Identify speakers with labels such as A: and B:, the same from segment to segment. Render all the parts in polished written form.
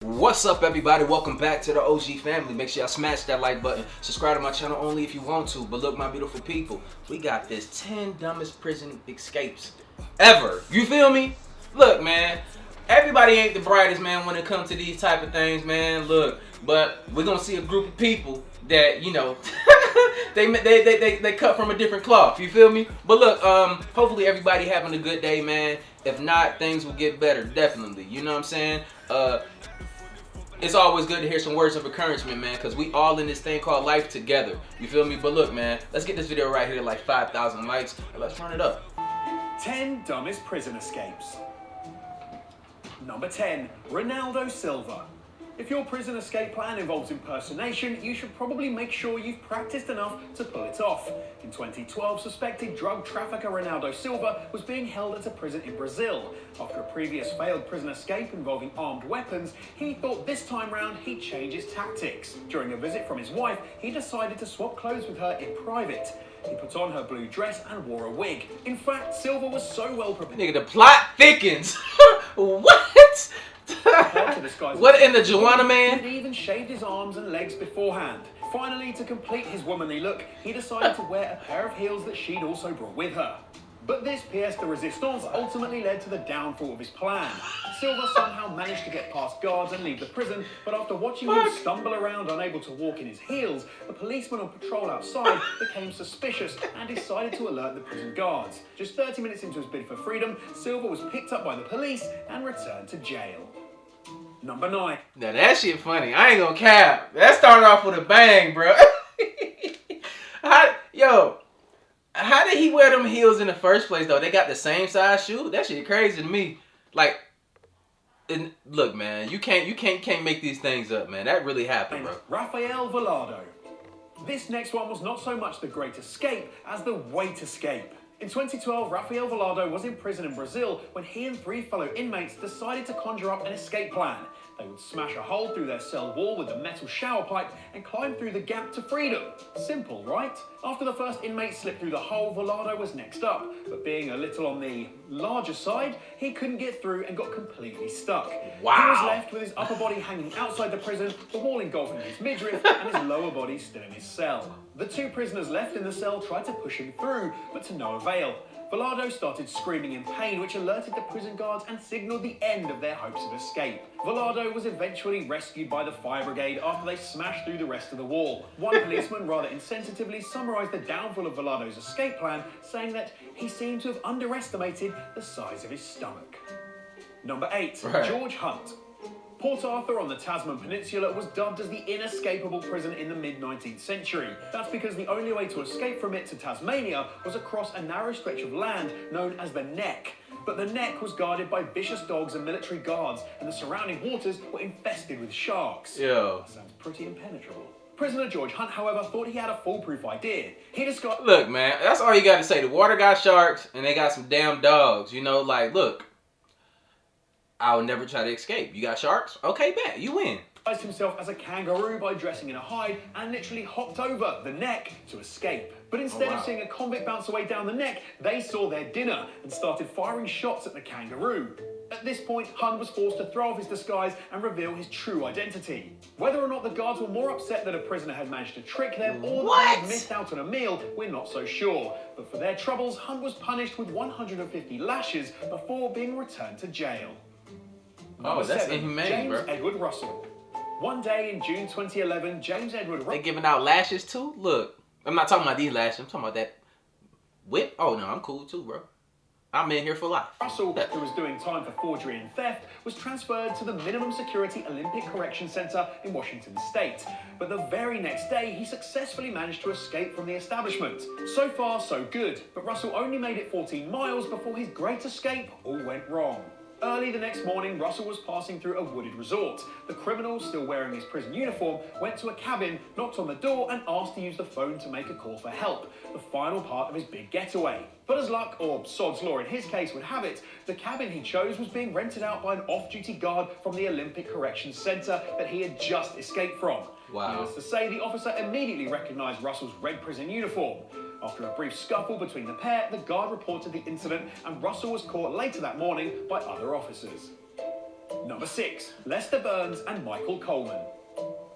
A: What's up, everybody? Welcome back to the OG family. Make sure y'all smash that like button. Subscribe to my channel only if you want to. But look, my beautiful people, we got this 10 dumbest prison escapes ever. You feel me? Look, man, everybody ain't the brightest, man, when it comes to these type of things, man. Look, but we're gonna see a group of people that, you know, they cut from a different cloth. You feel me? But look, hopefully everybody having a good day, man. If not, things will get better, definitely. You know what I'm saying? It's always good to hear some words of encouragement, man, because we all in this thing called life together. You feel me? But look, man, let's get this video right here to like 5,000 likes, and let's run it up.
B: 10 dumbest prison escapes. Number 10, Ronaldo Silva. If your prison escape plan involves impersonation, you should probably make sure you've practiced enough to pull it off. In 2012, suspected drug trafficker Ronaldo Silva was being held at a prison in Brazil. After a previous failed prison escape involving armed weapons, he thought this time round he'd change his tactics. During a visit from his wife, he decided to swap clothes with her in private. He put on her blue dress and wore a wig. In fact, Silva was so well prepared.
A: Nigga, the plot thickens. What? What in the Joanna Man?
B: He even shaved his arms and legs beforehand. Finally, to complete his womanly look, he decided to wear a pair of heels that she'd also brought with her. But this pièce de résistance ultimately led to the downfall of his plan. Silva somehow managed to get past guards and leave the prison, but after watching him stumble around unable to walk in his heels, a policeman on patrol outside became suspicious and decided to alert the prison guards. Just 30 minutes into his bid for freedom, Silva was picked up by the police and returned to jail. Number 9.
A: Now that shit funny. I ain't gonna cap. That started off with a bang, bro. How did he wear them heels in the first place, though? They got the same size shoe? That shit crazy to me. Like, look, man, you can't make these things up, man. That really happened, bro.
B: Rafael Vallado. This next one was not so much the great escape as the weight escape. In 2012, Rafael Vallado was in prison in Brazil when he and 3 fellow inmates decided to conjure up an escape plan. They would smash a hole through their cell wall with a metal shower pipe and climb through the gap to freedom. Simple, right? After the first inmate slipped through the hole, Vallado was next up, but being a little on the larger side, he couldn't get through and got completely stuck.
A: Wow.
B: He was left with his upper body hanging outside the prison, the wall engulfing his midriff, and his lower body still in his cell. The 2 prisoners left in the cell tried to push him through, but to no avail. Vallado started screaming in pain, which alerted the prison guards and signalled the end of their hopes of escape. Vallado was eventually rescued by the fire brigade after they smashed through the rest of the wall. One policeman rather insensitively summarised the downfall of Vallado's escape plan, saying that he seemed to have underestimated the size of his stomach. Number 8, George Hunt. Port Arthur on the Tasman Peninsula was dubbed as the inescapable prison in the mid-19th century. That's because the only way to escape from it to Tasmania was across a narrow stretch of land known as the Neck. But the Neck was guarded by vicious dogs and military guards, and the surrounding waters were infested with sharks.
A: Yo.
B: That sounds pretty impenetrable. Prisoner George Hunt, however, thought he had a foolproof idea. He discovered...
A: Look, man, that's all you got to say. The water got sharks, and they got some damn dogs. You know, like, look. I'll never try to escape. You got sharks? Okay, bet. You win.
B: Disguised himself as a kangaroo by dressing in a hide and literally hopped over the Neck to escape. But instead of seeing a convict bounce away down the Neck, they saw their dinner and started firing shots at the kangaroo. At this point, Hunt was forced to throw off his disguise and reveal his true identity. Whether or not the guards were more upset that a prisoner had managed to trick them or that they had missed out on a meal, we're not so sure. But for their troubles, Hunt was punished with 150 lashes before being returned to jail.
A: Oh, that's inhumane, bro.
B: James Edward Russell. One day in June 2011, James Edward Russell...
A: They giving out lashes too? Look, I'm not talking about these lashes. I'm talking about that whip. Oh, no, I'm cool too, bro. I'm in here for life.
B: Russell, who was doing time for forgery and theft, was transferred to the minimum security Olympic Correction Center in Washington State. But the very next day, he successfully managed to escape from the establishment. So far, so good. But Russell only made it 14 miles before his great escape all went wrong. Early the next morning, Russell was passing through a wooded resort. The criminal, still wearing his prison uniform, went to a cabin, knocked on the door and asked to use the phone to make a call for help, the final part of his big getaway. But as luck, or sod's law in his case, would have it, the cabin he chose was being rented out by an off-duty guard from the Olympic Corrections Center that he had just escaped from.
A: Wow.
B: Needless to say, the officer immediately recognised Russell's red prison uniform. After a brief scuffle between the pair, the guard reported the incident and Russell was caught later that morning by other officers. Number 6. Lester Burns and Michael Coleman.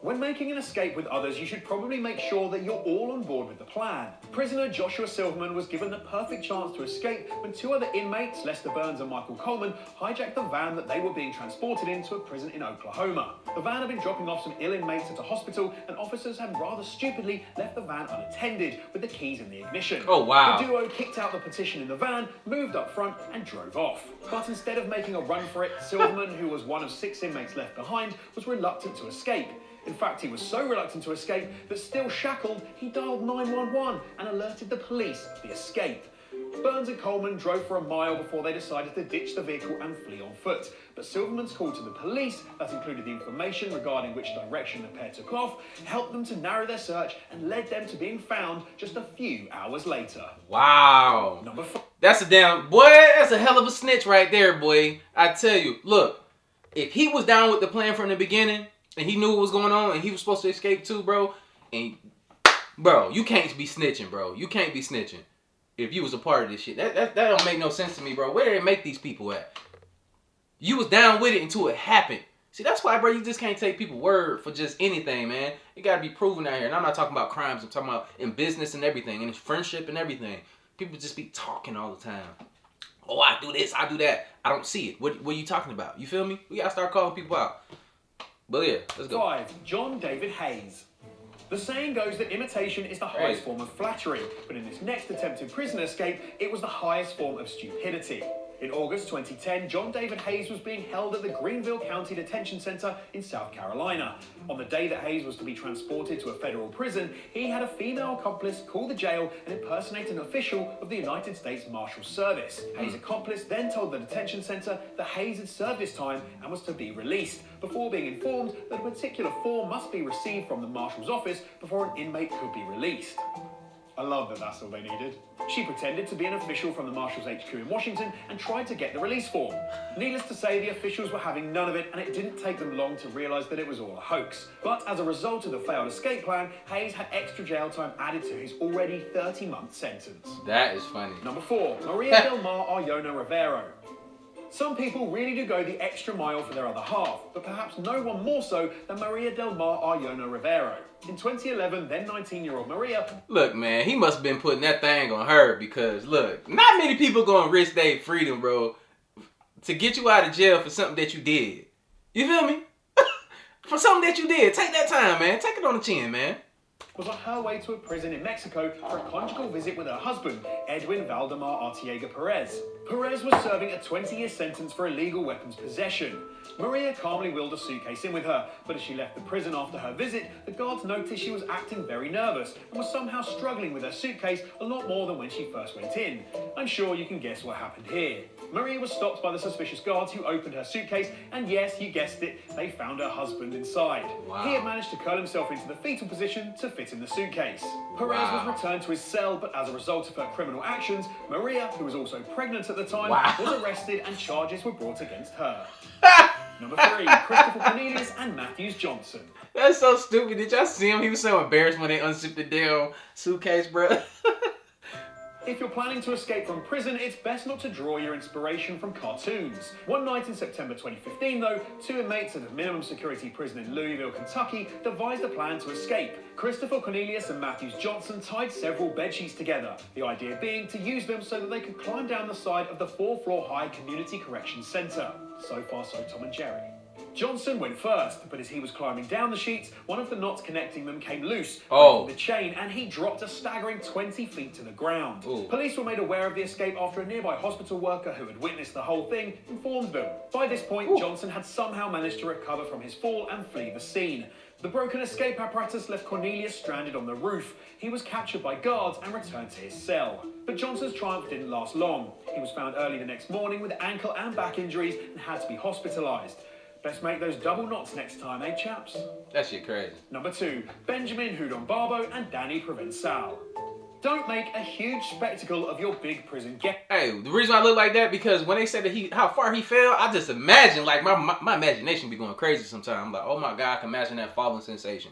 B: When making an escape with others, you should probably make sure that you're all on board with the plan. Prisoner Joshua Silverman was given the perfect chance to escape when 2 other inmates, Lester Burns and Michael Coleman, hijacked the van that they were being transported into a prison in Oklahoma. The van had been dropping off some ill inmates at a hospital, and officers had rather stupidly left the van unattended with the keys in the ignition.
A: Oh, wow.
B: The duo kicked out the partition in the van, moved up front, and drove off. But instead of making a run for it, Silverman, who was one of 6 inmates left behind, was reluctant to escape. In fact, he was so reluctant to escape that, still shackled, he dialed 911 and alerted the police of the escape. Burns and Coleman drove for a mile before they decided to ditch the vehicle and flee on foot. But Silverman's call to the police, that included the information regarding which direction the pair took off, helped them to narrow their search and led them to being found just a few hours later.
A: Wow.
B: Number 4.
A: That's a hell of a snitch right there, boy. I tell you, look, if he was down with the plan from the beginning, and he knew what was going on, and he was supposed to escape too, bro. And, bro, you can't be snitching, bro. You can't be snitching if you was a part of this shit. That don't make no sense to me, bro. Where did they make these people at? You was down with it until it happened. See, that's why, bro, you just can't take people's word for just anything, man. It got to be proven out here. And I'm not talking about crimes. I'm talking about in business and everything, and in friendship and everything. People just be talking all the time. Oh, I do this, I do that. I don't see it. What are you talking about? You feel me? We got to start calling people out. But yeah, let's go.
B: 5. John David Hayes. The saying goes that imitation is the highest form of flattery, but in this next attempted prison escape, it was the highest form of stupidity. In August 2010, John David Hayes was being held at the Greenville County Detention Center in South Carolina. On the day that Hayes was to be transported to a federal prison, he had a female accomplice call the jail and impersonate an official of the United States Marshal Service. Hayes' accomplice then told the detention center that Hayes had served his time and was to be released, before being informed that a particular form must be received from the Marshal's office before an inmate could be released. I love that that's all they needed. She pretended to be an official from the Marshal's HQ in Washington and tried to get the release form. Needless to say, the officials were having none of it, and it didn't take them long to realise that it was all a hoax. But as a result of the failed escape plan, Hayes had extra jail time added to his already 30-month sentence.
A: That is funny.
B: Number 4. Maria Del Mar Arjona Rivero. Some people really do go the extra mile for their other half, but perhaps no one more so than Maria Del Mar Arjona Rivero. In 2011, then 19-year-old Maria...
A: Look, man, he must have been putting that thing on her because, look, not many people gonna risk their freedom, bro, to get you out of jail for something that you did. You feel me? For something that you did. Take that time, man. Take it on the chin, man.
B: Was on her way to a prison in Mexico for a conjugal visit with her husband, Edwin Valdemar Artiega Perez. Perez was serving a 20-year sentence for illegal weapons possession. Maria calmly wheeled a suitcase in with her, but as she left the prison after her visit, the guards noticed she was acting very nervous and was somehow struggling with her suitcase a lot more than when she first went in. I'm sure you can guess what happened here. Maria was stopped by the suspicious guards who opened her suitcase, and yes, you guessed it, they found her husband inside.
A: Wow.
B: He had managed to curl himself into the fetal position to fit in the suitcase. Perez was returned to his cell, but as a result of her criminal actions, Maria, who was also pregnant at the time, was arrested and charges were brought against her. Number 3, Christopher Cornelius and Matthews Johnson.
A: That's so stupid. Did y'all see him? He was so embarrassed when they unzipped the damn suitcase, bro.
B: If you're planning to escape from prison, it's best not to draw your inspiration from cartoons. One night in September 2015, though, 2 inmates at a minimum security prison in Louisville, Kentucky, devised a plan to escape. Christopher Cornelius and Matthews Johnson tied several bedsheets together, the idea being to use them so that they could climb down the side of the 4-floor-high Community Corrections Center. So far, so Tom and Jerry. Johnson went first, but as he was climbing down the sheets, one of the knots connecting them came loose, breaking the chain, and he dropped a staggering 20 feet to the ground. Police were made aware of the escape after a nearby hospital worker who had witnessed the whole thing informed them. By this point, Johnson had somehow managed to recover from his fall and flee the scene. The broken escape apparatus left Cornelius stranded on the roof. He was captured by guards and returned to his cell. But Johnson's triumph didn't last long. He was found early the next morning with ankle and back injuries and had to be hospitalised. Best make those double knots next time, eh, chaps?
A: That shit crazy.
B: Number 2, Benjamin Barbo and Danny Provencal. Don't make a huge spectacle of your big prison get.
A: Hey, the reason I look like that because when they said that how far he fell, I just imagine, like my imagination be going crazy sometimes. I'm like, oh my God, I can imagine that falling sensation.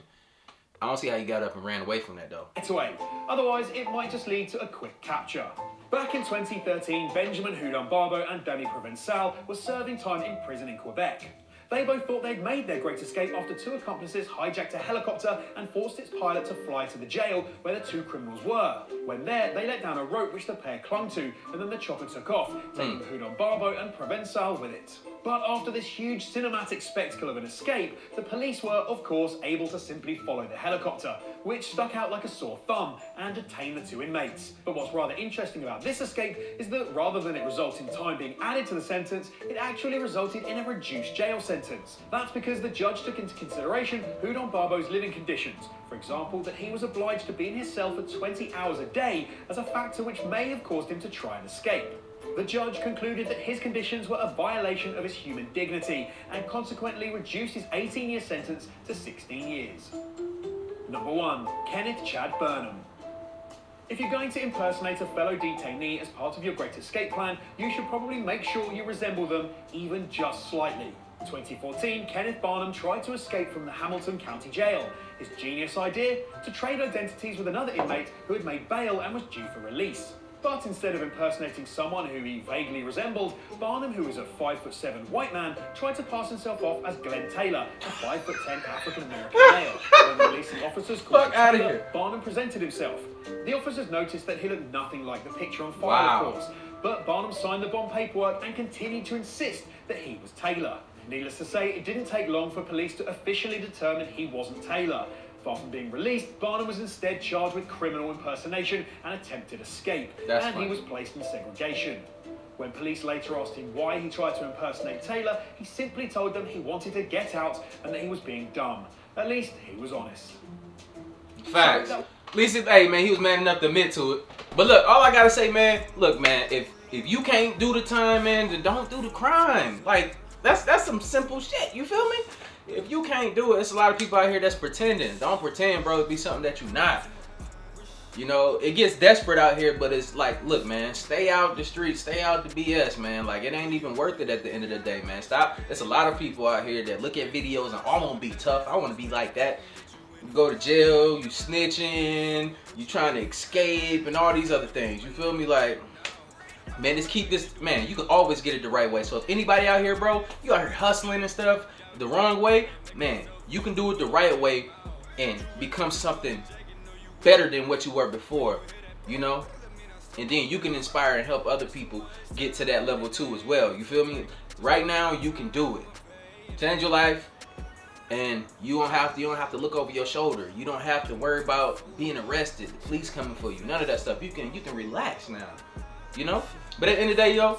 A: I don't see how he got up and ran away from that though.
B: Away. Otherwise, it might just lead to a quick capture. Back in 2013, Benjamin Barbo and Danny Provencal were serving time in prison in Quebec. They both thought they'd made their great escape after two accomplices hijacked a helicopter and forced its pilot to fly to the jail where the two criminals were. When there, they let down a rope which the pair clung to, and then the chopper took off, taking Hubert, Barbo and Provencal with it. But after this huge cinematic spectacle of an escape, the police were, of course, able to simply follow the helicopter, which stuck out like a sore thumb, and detain the two inmates. But what's rather interesting about this escape is that rather than it result in time being added to the sentence, it actually resulted in a reduced jail sentence. That's because the judge took into consideration Hubert Barbo's living conditions. For example, that he was obliged to be in his cell for 20 hours a day as a factor which may have caused him to try and escape. The judge concluded that his conditions were a violation of his human dignity and consequently reduced his 18-year sentence to 16 years. Number 1. Kenneth Chad Burnham. If you're going to impersonate a fellow detainee as part of your great escape plan, you should probably make sure you resemble them, even just slightly. In 2014, Kenneth Burnham tried to escape from the Hamilton County Jail. His genius idea? To trade identities with another inmate who had made bail and was due for release. But instead of impersonating someone who he vaguely resembled, Burnham, who is a 5'7" white man, tried to pass himself off as Glenn Taylor, a 5'10" African-American male. When the releasing officers called him Taylor, Burnham presented himself. The officers noticed that he looked nothing like the picture on file, of course, but Burnham signed the bond paperwork and continued to insist that he was Taylor. Needless to say, it didn't take long for police to officially determine he wasn't Taylor. Far from being released, Burnham was instead charged with criminal impersonation and attempted escape, he was placed in segregation. When police later asked him why he tried to impersonate Taylor, he simply told them he wanted to get out and that he was being dumb. At least he was honest.
A: Facts. At least, hey man, he was man enough to admit to it. But look, all I gotta say, man, look, man, if you can't do the time, man, then don't do the crime. Like, that's some simple shit. You feel me? If you can't do it, it's a lot of people out here that's pretending. Don't pretend, bro, to be something that you're not. You know, it gets desperate out here, but it's like, look, man, stay out the streets, stay out the BS, man. Like, it ain't even worth it at the end of the day, man. Stop. There's a lot of people out here that look at videos and I want to be tough. I want to be like that. You go to jail, you snitching, you trying to escape, and all these other things. You feel me? Like, man, just keep this, man, you can always get it the right way. So if anybody out here, bro, you out here hustling and stuff the wrong way, man, you can do it the right way and become something better than what you were before, you know? And then you can inspire and help other people get to that level too as well. You feel me? Right now, you can do it. Change your life, and you don't have to look over your shoulder. You don't have to worry about being arrested, the police coming for you. None of that stuff. You can relax now. You know? But at the end of the day, yo,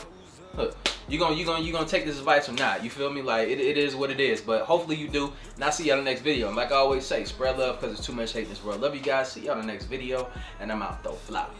A: look, you gonna take this advice or not? You feel me? Like, it is what it is. But hopefully you do. And I'll see y'all in the next video. And like I always say, spread love because there's too much hate in this world. Love you guys. See y'all in the next video. And I'm out though. Flop.